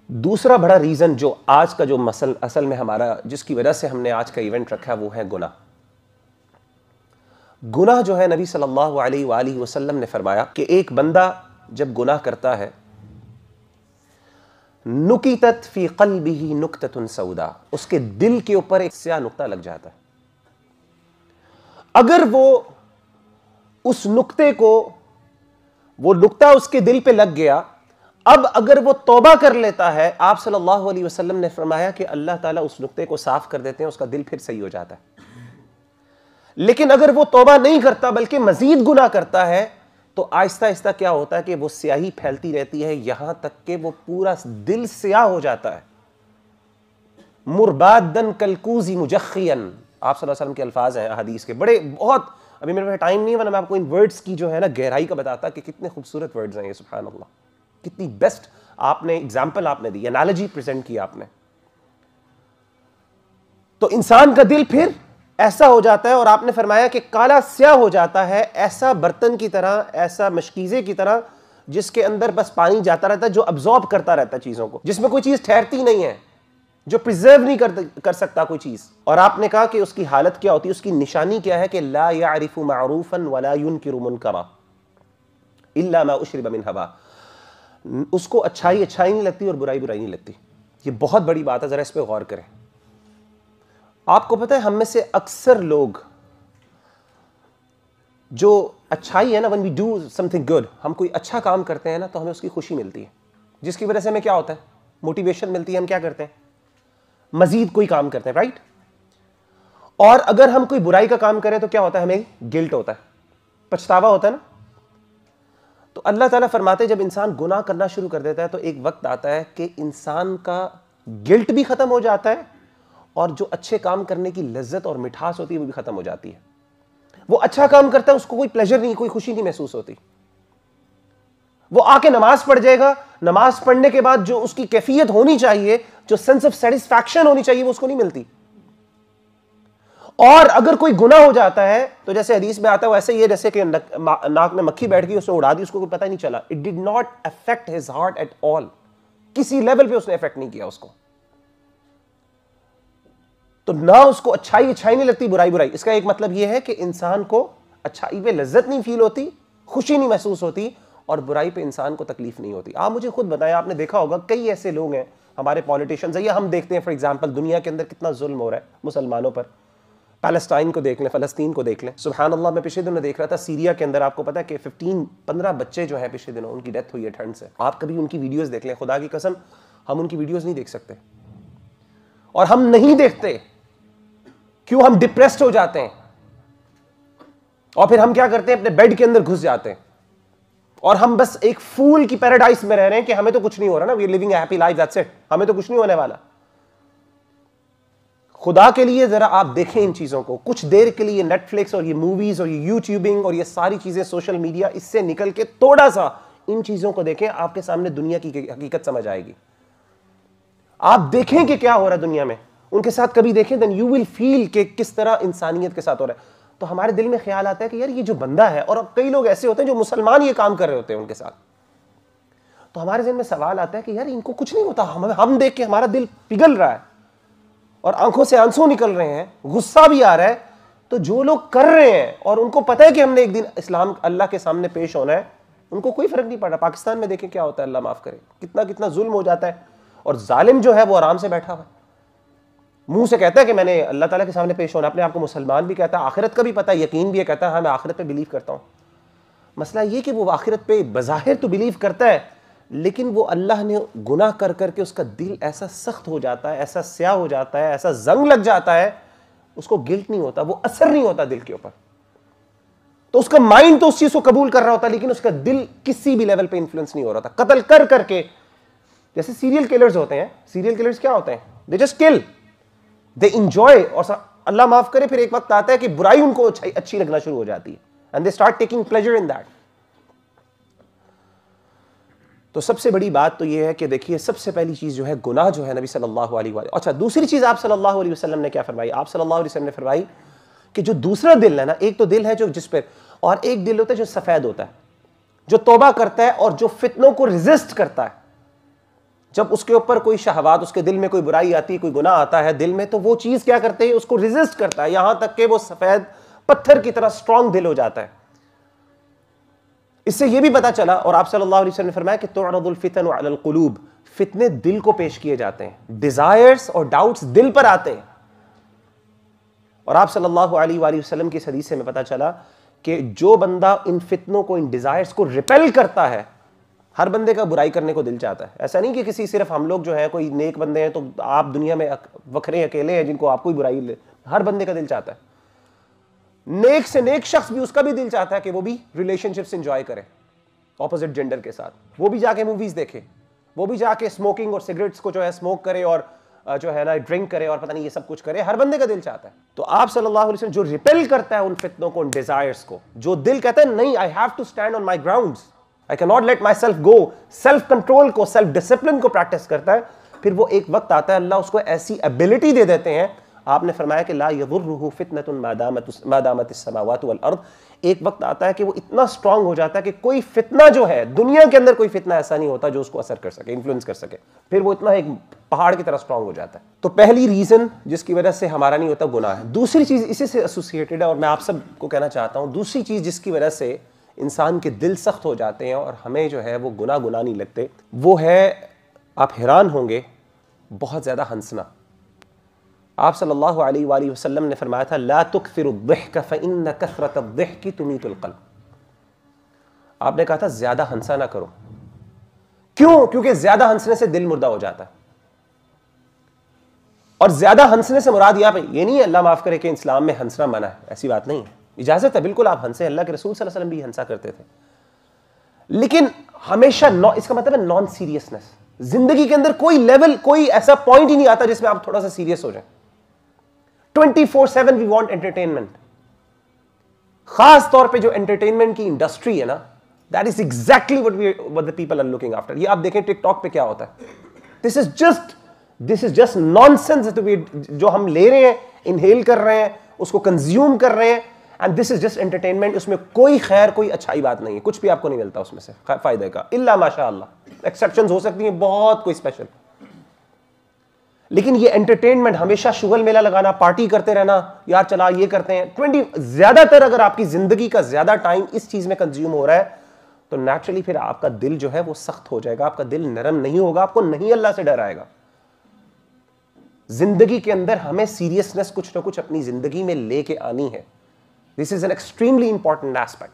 دوسرا بڑا ریزن جو آج کا جو اصل میں ہمارا جس کی وجہ سے ہم نے آج کا ایونٹ رکھا وہ ہے گناہ. گناہ جو ہے نبی صلی اللہ علیہ وآلہ وسلم نے فرمایا کہ ایک بندہ جب گناہ کرتا ہے نکتت فی قلبہ نکتۃ سودا، اس کے دل کے اوپر ایک سیاہ نقطہ لگ جاتا ہے. اگر وہ اس نقطے کو وہ نقطہ اس کے دل پہ لگ گیا، اب اگر وہ توبہ کر لیتا ہے، آپ صلی اللہ علیہ وسلم نے فرمایا کہ اللہ تعالیٰ اس نقطے کو صاف کر دیتے ہیں، اس کا دل پھر صحیح ہو جاتا ہے. لیکن اگر وہ توبہ نہیں کرتا بلکہ مزید گناہ کرتا ہے تو آہستہ آہستہ کیا ہوتا ہے کہ وہ سیاہی پھیلتی رہتی ہے یہاں تک کہ وہ پورا دل سیاہ ہو جاتا ہے. مربادن کلکوزی مجخین، آپ صلی اللہ علیہ وسلم کے الفاظ ہیں حدیث کے، بڑے بہت، ابھی میرے پاس ٹائم نہیں ہے ورنہ میں آپ کو ان ورڈز کی جو ہے نا گہرائی کا بتاتا کہ کتنے خوبصورت ورڈز ہیں یہ، سبحان اللہ، کتنی بیسٹ آپ نے ایگزامپل آپ نے دی، انالوجی پریزنٹ کی آپ نے. تو انسان کا دل پھر ایسا ہو جاتا ہے، اور آپ نے فرمایا کہ کالا سیاہ ہو جاتا ہے، ایسا برتن کی طرح، ایسا مشکیزے کی طرح جس کے اندر بس پانی جاتا رہتا ہے، جو ابزارب کرتا رہتا ہے چیزوں کو، جس میں کوئی چیز ٹھہرتی نہیں ہے، جو پریزرو نہیں کر سکتا کوئی چیز. اور آپ نے کہا کہ اس کی حالت کیا ہوتی ہے، اس کی نشانی کیا ہے کہ لا يعرف معروفا ولا ينکر منکرا الا ما اشرب من ہوا، اس کو اچھائی نہیں لگتی اور برائی نہیں لگتی. یہ بہت بڑی بات ہے، ذرا اس پہ غور کریں. آپ کو پتہ ہے ہم میں سے اکثر لوگ جو اچھائی ہے نا، when we do something good، ہم کوئی اچھا کام کرتے ہیں نا تو ہمیں اس کی خوشی ملتی ہے، جس کی وجہ سے ہمیں کیا ہوتا ہے، موٹیویشن ملتی ہے، ہم کیا کرتے ہیں، مزید کوئی کام کرتے ہیں، رائٹ. اور اگر ہم کوئی برائی کا کام کریں تو کیا ہوتا ہے، ہمیں گلٹ ہوتا ہے، پچھتاوا ہوتا ہے نا. تو اللہ تعالیٰ فرماتے ہیں جب انسان گناہ کرنا شروع کر دیتا ہے تو ایک وقت آتا ہے کہ انسان کا گلٹ بھی ختم ہو جاتا ہے اور جو اچھے کام کرنے کی لذت اور مٹھاس ہوتی ہے وہ بھی ختم ہو جاتی ہے. وہ اچھا کام کرتا ہے، اس کو کوئی پلیجر نہیں، کوئی خوشی نہیں محسوس ہوتی. وہ آ کے نماز پڑھ جائے گا، نماز پڑھنے کے بعد جو اس کی کیفیت ہونی چاہیے، جو سینس آف سیٹسفیکشن ہونی چاہیے، وہ اس کو نہیں ملتی. اور اگر کوئی گناہ ہو جاتا ہے تو جیسے حدیث میں آتا ہے وہ ایسے ہی ہے جیسے کہ ناک میں مکھی بیٹھ گئی، اس نے اڑا دی، اس کو کوئی پتہ ہی نہیں چلا. It did not affect his heart at all, کسی لیول پہ اس نے افیکٹ نہیں کیا اس کو. تو نہ اس کو اچھائی نہیں لگتی، برائی. اس کا ایک مطلب یہ ہے کہ انسان کو اچھائی پہ لذت نہیں فیل ہوتی، خوشی نہیں محسوس ہوتی، اور برائی پہ انسان کو تکلیف نہیں ہوتی. آپ مجھے خود بتائیں، آپ نے دیکھا ہوگا کئی ایسے لوگ ہیں ہمارے پولیٹیشنز ہیں، یا ہم دیکھتے ہیں فار ایگزامپل دنیا کے اندر کتنا ظلم ہو رہا ہے مسلمانوں پر. پیلسٹائن کو دیکھ لیں، فلسطین کو دیکھ لیں. سبحان اللہ، میں پچھلے دنوں دیکھ رہا تھا سیریا کے اندر، آپ کو پتا ہے کہ 15 بچے جو ہیں پچھلے دنوں ان کی ڈیتھ ہوئی ہے ٹھنڈ سے. آپ کبھی ان کی ویڈیوز دیکھ لیں، خدا کی قسم ہم ان کی ویڈیوز نہیں دیکھ سکتے. اور ہم نہیں دیکھتے کیوں؟ ہم ڈپریسڈ ہو جاتے ہیں اور پھر ہم کیا کرتے ہیں، اپنے بیڈ کے اندر گھس جاتے ہیں اور ہم بس ایک فول کی پیراڈائز میں رہ رہے ہیں کہ ہمیں تو کچھ نہیں ہو رہا نا، we are living a happy life, that's it, ہمیں تو کچھ نہیں ہونے والا. خدا کے لیے ذرا آپ دیکھیں ان چیزوں کو کچھ دیر کے لیے. نیٹ فلکس اور یہ موویز اور یہ یوٹیوبنگ اور یہ ساری چیزیں، سوشل میڈیا، اس سے نکل کے تھوڑا سا ان چیزوں کو دیکھیں، آپ کے سامنے دنیا کی حقیقت سمجھ آئے گی. آپ دیکھیں کہ کیا ہو رہا ہے دنیا میں، ان کے ساتھ کبھی دیکھیں، then you will feel کہ کس طرح انسانیت کے ساتھ ہو رہا ہے. تو ہمارے دل میں خیال آتا ہے کہ یار یہ جو بندہ ہے، اور کئی لوگ ایسے ہوتے ہیں جو مسلمان یہ کام کر رہے ہوتے ہیں ان کے ساتھ، تو ہمارے ذہن میں سوال آتا ہے کہ یار ان کو کچھ نہیں ہوتا، ہم دیکھ کے ہمارا دل پگھل رہا ہے اور آنکھوں سے آنسو نکل رہے ہیں، غصہ بھی آ رہا ہے. تو جو لوگ کر رہے ہیں اور ان کو پتہ ہے کہ ہم نے ایک دن اسلام اللہ کے سامنے پیش ہونا ہے، ان کو کوئی فرق نہیں پڑ رہا. پاکستان میں دیکھیں کیا ہوتا ہے، اللہ معاف کرے، کتنا ظلم ہو جاتا ہے، اور ظالم جو ہے وہ آرام سے بیٹھا ہوا ہے، منہ سے کہتا ہے کہ میں نے اللہ تعالیٰ کے سامنے پیش ہونا، اپنے آپ کو مسلمان بھی کہتا ہے، آخرت کا بھی پتہ ہے، یقین بھی ہے، کہتا ہے ہاں میں آخرت پہ بلیو کرتا ہوں. مسئلہ یہ کہ وہ آخرت پہ بظاہر تو بلیو کرتا ہے، لیکن وہ اللہ نے گناہ کر کے اس کا دل ایسا سخت ہو جاتا ہے، ایسا سیاہ ہو جاتا ہے، ایسا زنگ لگ جاتا ہے، اس کو گلٹ نہیں ہوتا، وہ اثر نہیں ہوتا دل کے اوپر. تو اس کا مائنڈ تو اس چیز کو قبول کر رہا ہوتا ہے، لیکن اس کا دل کسی بھی لیول پہ انفلوئنس نہیں ہو رہا تھا. قتل کر کے، جیسے سیریل کلرز ہوتے ہیں، سیریل کلرز کیا ہوتے ہیں، دے جسٹ کل، دے انجوائے، اور اللہ معاف کرے پھر ایک وقت آتا ہے کہ برائی ان کو اچھی لگنا شروع ہو جاتی ہے، and they start taking pleasure in that. تو سب سے بڑی بات تو یہ ہے کہ دیکھیے سب سے پہلی چیز جو ہے گناہ جو ہے نبی صلی اللہ علیہ وآلہ. اچھا دوسری چیز آپ صلی اللہ علیہ وسلم نے کیا فرمائی، آپ صلی اللہ علیہ وسلم نے فرمائی کہ جو دوسرا دل ہے نا، ایک تو دل ہے جو جس پہ، اور ایک دل ہوتا ہے جو سفید ہوتا ہے، جو توبہ کرتا ہے اور جو فتنوں کو ریزسٹ کرتا ہے، جب اس کے اوپر کوئی شہوات، اس کے دل میں کوئی برائی آتی ہے، کوئی گناہ آتا ہے دل میں، تو وہ چیز کیا کرتے ہیں، اس کو ریزسٹ کرتا ہے، یہاں تک کہ وہ سفید پتھر کی طرح سٹرونگ دل ہو جاتا ہے. اس سے یہ بھی پتا چلا، اور آپ صلی اللہ علیہ وسلم نے فرمایا کہ تعرض الفتن علی القلوب، فتنے دل کو پیش کیے جاتے ہیں، ڈیزائرز اور ڈاؤٹس دل پر آتے ہیں. اور آپ صلی اللہ علیہ وآلہ وسلم کی اس حدیث سے ہمیں پتا چلا کہ جو بندہ ان فتنوں کو، ان ڈیزائرز کو ریپیل کرتا ہے، ہر بندے کا برائی کرنے کو دل چاہتا ہے. ایسا نہیں کہ کسی صرف ہم لوگ جو ہیں کوئی نیک بندے ہیں تو آپ دنیا میں وکھرے اکیلے ہیں جن کو آپ کوئی برائی لے، ہر بندے کا دل چاہتا ہے. نیک سے نیک شخص بھی، اس کا بھی دل چاہتا ہے کہ وہ بھی ریلیشن شپس انجوائے کرے اپوزٹ جینڈر کے ساتھ، وہ بھی جا کے موویز دیکھے، وہ بھی جا کے اسموکنگ اور سگریٹس کو جو ہے اسموک کرے اور جو ہے نا ڈرنک کرے اور پتہ نہیں یہ سب کچھ کرے. ہر بندے کا دل چاہتا ہے. تو آپ صلی اللہ علیہ وسلم جو ریپیل کرتا ہے ان فتنوں کو، ان ڈیزائرز کو، جو دل کہتا ہے نہیں I have to stand on my grounds, I cannot let myself go، self control کو، سیلف ڈسپلن کو پریکٹس کرتا ہے، پھر وہ ایک وقت آتا ہے اللہ اس کو ایسی ایبلٹی دے دیتے ہیں. آپ نے فرمایا کہ لا یضرہ فتنۃ ما دامت السماوات والارض، ایک وقت آتا ہے کہ وہ اتنا سٹرونگ ہو جاتا ہے کہ کوئی فتنہ جو ہے دنیا کے اندر، کوئی فتنہ ایسا نہیں ہوتا جو اس کو اثر کر سکے، انفلوئنس کر سکے. پھر وہ اتنا ایک پہاڑ کی طرح سٹرونگ ہو جاتا ہے. تو پہلی ریزن جس کی وجہ سے ہمارا نہیں ہوتا گناہ ہے. دوسری چیز اسی سے ایسوسیٹڈ ہے اور میں آپ سب کو کہنا چاہتا ہوں، دوسری چیز جس کی وجہ سے انسان کے دل سخت ہو جاتے ہیں اور ہمیں جو ہے وہ گناہ نہیں لگتے، وہ ہے، آپ حیران ہوں گے، بہت زیادہ ہنسنا. آپ صلی اللہ علیہ وآلہ وسلم نے فرمایا تھا لا تکثر الضحک فإن کثرة الضحک تمیت القلب. آپ نے کہا تھا زیادہ ہنسا نہ کرو. کیوں؟ کیونکہ زیادہ ہنسنے سے دل مردہ ہو جاتا ہے. اور زیادہ ہنسنے سے مراد یہ نہیں ہے، اللہ معاف کرے، کہ اسلام میں ہنسنا منع ہے، ایسی بات نہیں ہے. اجازت ہے بالکل، آپ ہنسیں، اللہ کے رسول صلی اللہ علیہ وسلم بھی ہنسا کرتے تھے. لیکن ہمیشہ اس کا مطلب ہے نان سیریسنس. زندگی کے اندر کوئی لیول، کوئی ایسا پوائنٹ ہی نہیں آتا جس میں آپ تھوڑا سا سیریس ہو جائیں. 24/7 وی وانٹ انٹرٹینمنٹ. خاص طور پہ جو انٹرٹینمنٹ کی انڈسٹری ہے نا، that is exactly what the people are looking after. یہ آپ دیکھیں ٹک ٹاک پہ کیا ہوتا ہے. This is just nonsense جو ہم لے رہے ہیں، انہیل کر رہے ہیں، اس کو کنزیوم کر رہے ہیں، and this is just entertainment. اس میں کوئی خیر، کوئی اچھائی بات نہیں ہے، کچھ بھی آپ کو نہیں ملتا اس میں سے فائدے کا، الا ماشاء اللہ. ایکسیپشنز ہو سکتی ہیں بہت، کوئی اسپیشل. لیکن یہ انٹرٹینمنٹ، ہمیشہ شغل میلہ لگانا، پارٹی کرتے رہنا، یار چلا یہ کرتے ہیں، زیادہ تر اگر آپ کی زندگی کا زیادہ ٹائم اس چیز میں کنزیوم ہو رہا ہے تو نیچرلی پھر آپ کا دل جو ہے وہ سخت ہو جائے گا، آپ کا دل نرم نہیں ہوگا، آپ کو نہیں اللہ سے ڈر آئے گا. زندگی کے اندر ہمیں سیریسنس کچھ نہ کچھ اپنی زندگی میں لے کے آنی ہے. This is an extremely important aspect.